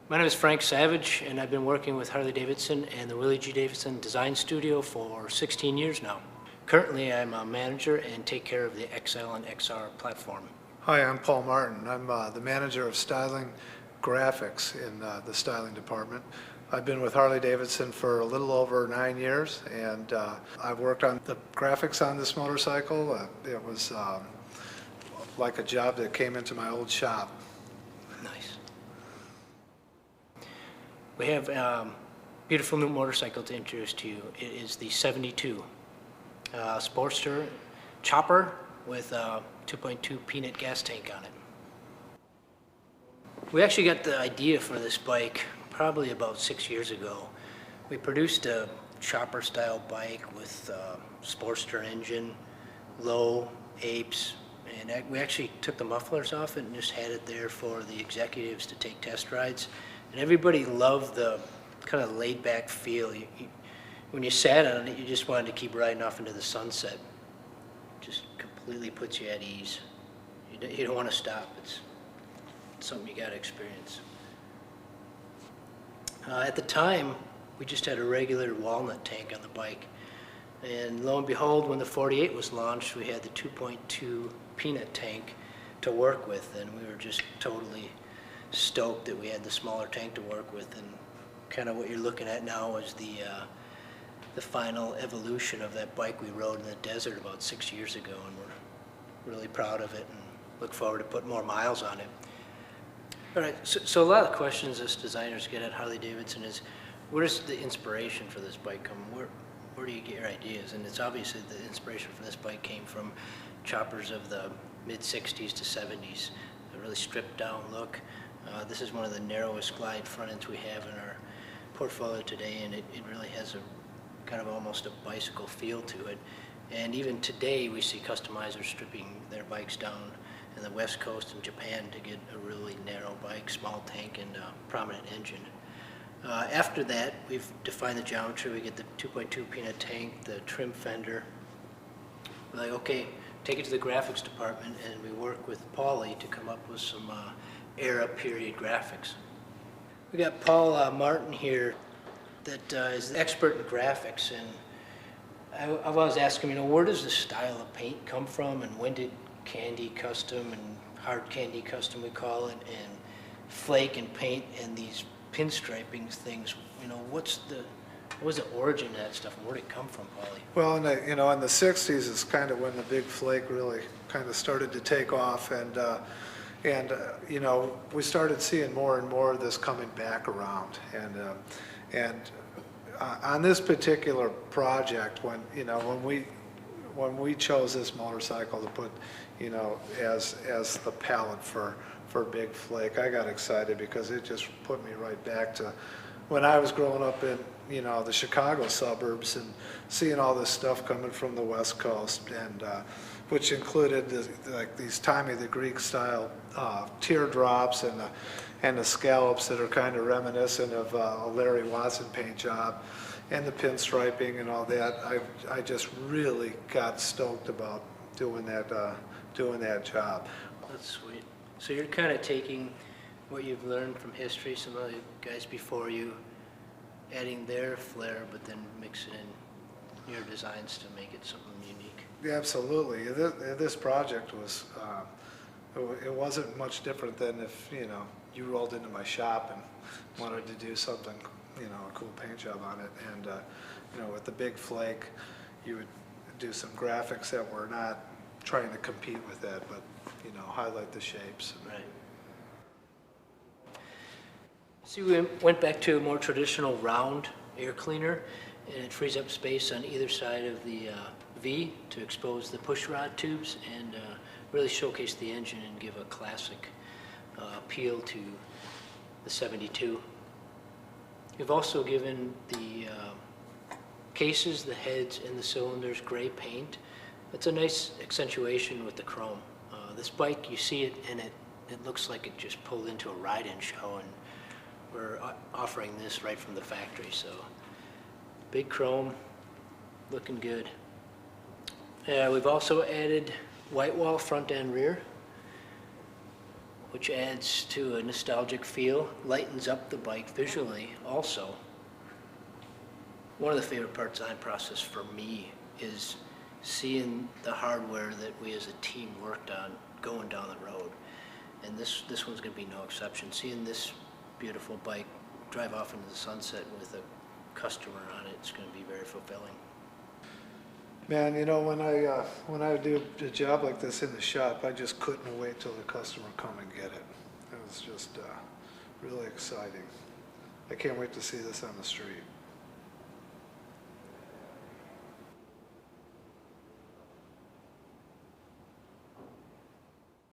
My name is Frank Savage, and I've been working with Harley-Davidson and the Willie G. Davidson Design Studio for 16 years now. Currently, I'm a manager and take care of the XL and XR platform. Hi, I'm Paul Martin. I'm the manager of styling graphics in the styling department. I've been with Harley-Davidson for a little over 9 years, and I've worked on the graphics on this motorcycle. It was like a job that came into my old shop. Nice. We have a beautiful new motorcycle to introduce to you. It is the 72 Sportster chopper with a 2.2 peanut gas tank on it. We actually got the idea for this bike probably about 6 years ago. We produced a chopper style bike with Sportster engine, low apes, and we actually took the mufflers off it and just had it there for the executives to take test rides. And everybody loved the kind of laid back feel. When you sat on it, you just wanted to keep riding off into the sunset. Just completely puts you at ease. You don't want to stop. It's something you got to experience. At the time, we just had a regular walnut tank on the bike. And lo and behold, when the 48 was launched, we had the 2.2 peanut tank to work with, and we were just totally stoked that we had the smaller tank to work with. And kind of what you're looking at now is the final evolution of that bike we rode in the desert about 6 years ago, and we're really proud of it and look forward to putting more miles on it. All right, so a lot of the questions us designers get at Harley-Davidson is, where does the inspiration for this bike come? Where do you get your ideas? And it's obviously the inspiration for this bike came from choppers of the mid-60s to 70s, a really stripped down look. This is one of the narrowest glide front ends we have in our portfolio today, and it really has a kind of almost a bicycle feel to it. And even today we see customizers stripping their bikes down in the West Coast and Japan to get a really narrow bike, small tank, and prominent engine. After that, we've defined the geometry. We get the 2.2 peanut tank, the trim fender. We're like, okay, take it to the graphics department, and we work with Paulie to come up with some era period graphics. We got Paul Martin here that is the expert in graphics, and I was asking him, where does the style of paint come from, and when did candy custom and hard candy custom, we call it, and flake and paint and these pinstriping things, what was the origin of that stuff, and where did it come from, Paulie? Well, in the 60s is kind of when the big flake really kind of started to take off, and we started seeing more and more of this coming back around, and on this particular project, when we chose this motorcycle to put, as the palette for big flake, I got excited because it just put me right back to when I was growing up in, the Chicago suburbs and seeing all this stuff coming from the West Coast, and which included these Tommy the Greek style teardrops and the scallops that are kind of reminiscent of a Larry Watson paint job, and the pinstriping and all that. I just really got stoked about doing that job. That's sweet. So you're kind of taking what you've learned from history, some of the guys before you, adding their flair, but then mixing in your designs to make it something unique. Yeah, absolutely. This project was, it wasn't much different than if, you rolled into my shop and wanted to do something, a cool paint job on it. And, with the big flake, you would do some graphics that were not trying to compete with that, but, highlight the shapes. Right. See, we went back to a more traditional round air cleaner, and it frees up space on either side of the V to expose the push rod tubes and really showcase the engine and give a classic appeal to the 72. We've also given the cases, the heads, and the cylinders gray paint. It's a nice accentuation with the chrome. This bike, you see it, and it looks like it just pulled into a ride-in show, and we're offering this right from the factory. So big chrome, looking good. We've also added white wall front and rear. which adds to a nostalgic feel, lightens up the bike visually also. One of the favorite parts of the design process for me is seeing the hardware that we as a team worked on going down the road. And this one's going to be no exception. Seeing this beautiful bike drive off into the sunset with a customer on it, it's going to be very fulfilling. Man, you know, when I do a job like this in the shop, I just couldn't wait till the customer come and get it. It was just really exciting. I can't wait to see this on the street.